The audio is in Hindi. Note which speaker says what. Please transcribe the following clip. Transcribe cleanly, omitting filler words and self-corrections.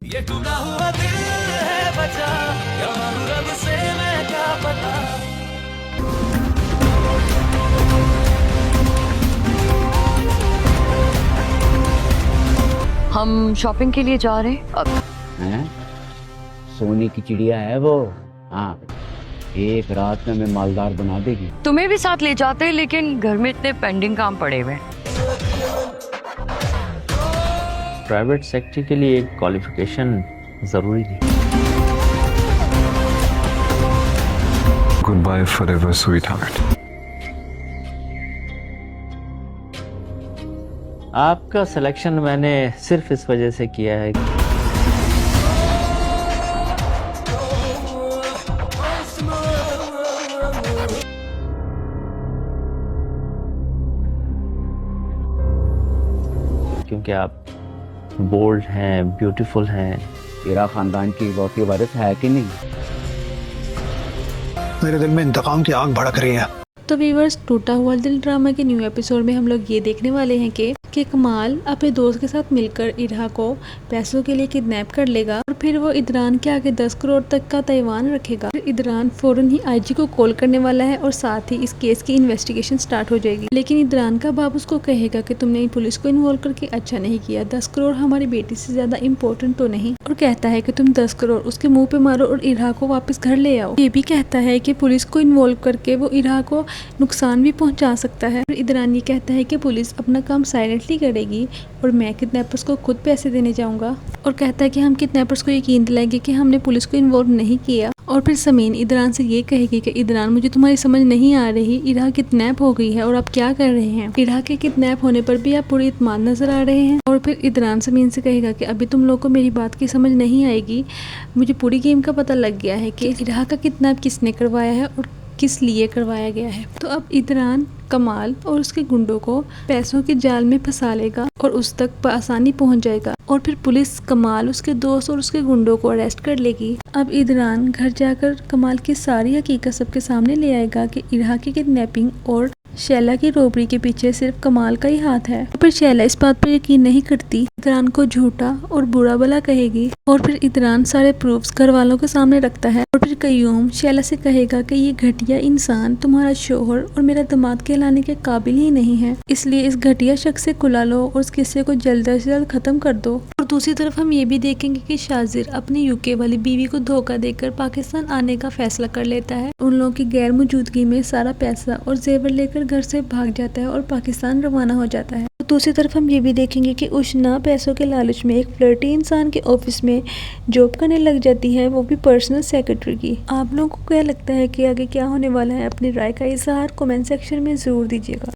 Speaker 1: ये टूटा हुआ दिल है बचा या रब से मैं क्या पता।
Speaker 2: हम शॉपिंग के लिए जा रहे हैं अब।
Speaker 3: हैं? सोने की चिड़िया है वो। हाँ, एक रात में हमें मालदार बना देगी।
Speaker 2: तुम्हें भी साथ ले जाते हैं, लेकिन घर में इतने पेंडिंग काम पड़े हुए हैं।
Speaker 4: प्राइवेट सेक्टर के लिए एक क्वालिफिकेशन जरूरी है।
Speaker 5: Goodbye forever, sweetheart.
Speaker 4: आपका सिलेक्शन मैंने सिर्फ इस वजह से किया है क्योंकि आप बोल्ड हैं, ब्यूटीफुल हैं।
Speaker 3: तेरा खानदान की इकलौती वारिस है कि नहीं?
Speaker 5: मेरे दिल में इंतकाम की आग भड़क रही है।
Speaker 6: तो व्यूअर्स, टूटा हुआ दिल ड्रामा के न्यू एपिसोड में हम लोग ये देखने वाले हैं कि कमाल अपने दोस्त के साथ मिलकर इरहा को पैसों के लिए किडनैप कर लेगा और फिर वो इदरान के आगे 10 करोड़ तक का ताइवान रखेगा। फिर इदरान फौरन ही आईजी को कॉल करने वाला है और साथ ही इस केस की इन्वेस्टिगेशन स्टार्ट हो जाएगी। लेकिन इदरान का बाप उसको कहेगा कि तुमने पुलिस को इन्वॉल्व करके अच्छा नहीं किया, 10 करोड़ हमारी बेटी से ज्यादा इम्पोर्टेंट तो नहीं, और कहता है कि तुम 10 करोड़ उसके मुंह पे मारो और इरहा को वापस घर ले आओ। ये भी कहता है कि पुलिस को इन्वॉल्व करके वो इरहा को नुकसान भी पहुंचा सकता है। फिर इदरान ये कहता है कि पुलिस अपना काम साइलेंटली करेगी और मैं किडनैपर्स को खुद पैसे देने जाऊंगा, और कहता है कि हम किडनैपर्स को यकीन दिलाएंगे कि हमने पुलिस को इन्वॉल्व नहीं किया। और फिर समीन इदरान से ये कहेगी कि इदरान, मुझे तुम्हारी समझ नहीं आ रही, इरहा किडनैप हो गई है और आप क्या कर रहे हैं? इरहा के किडनैप होने पर भी आप पूरी इत्मीनान नजर आ रहे हैं। और फिर इदरान समीन से कहेगा कि अभी तुम लोग को मेरी बात की समझ नहीं आएगी, मुझे पूरी गेम का पता लग गया है कि इरहा का किडनैप किसने करवाया है और किस लिए करवाया गया है। तो अब इदरान कमाल और उसके गुंडों को पैसों के जाल में फंसा लेगा और उस तक आसानी पहुंच जाएगा, और फिर पुलिस कमाल, उसके दोस्त और उसके गुंडों को अरेस्ट कर लेगी। अब इदरान घर जाकर कमाल की सारी हकीकत सबके सामने ले आएगा कि इरहा की किडनैपिंग और शैला की रोबरी के पीछे सिर्फ कमाल का ही हाथ है। फिर शैला इस बात पर यकीन नहीं करती, इदरान को झूठा और बुरा भला कहेगी, और फिर इदरान सारे प्रूफ्स घर वालों के सामने रखता है। और फिर कयूम शैला से कहेगा कि ये घटिया इंसान तुम्हारा शोहर और मेरा दामाद कहलाने के काबिल ही नहीं है, इसलिए इस घटिया शख्स से कुला लो और इस किस्से को जल्द से जल्द खत्म कर दो। और दूसरी तरफ हम ये भी देखेंगे कि शाजिर अपनी यूके वाली बीवी को धोखा देकर पाकिस्तान आने का फैसला कर लेता है। उन लोगों की गैर मौजूदगी में सारा पैसा और जेवर लेकर घर से भाग जाता है और पाकिस्तान रवाना हो जाता है। दूसरी तरफ हम ये भी देखेंगे कि उष्ना पैसों के लालच में एक फ्लर्टी इंसान के ऑफिस में जॉब करने लग जाती है, वो भी पर्सनल सेक्रेटरी की। आप लोगों को क्या लगता है कि आगे क्या होने वाला है? अपनी राय का इजहार कमेंट सेक्शन में जरूर दीजिएगा।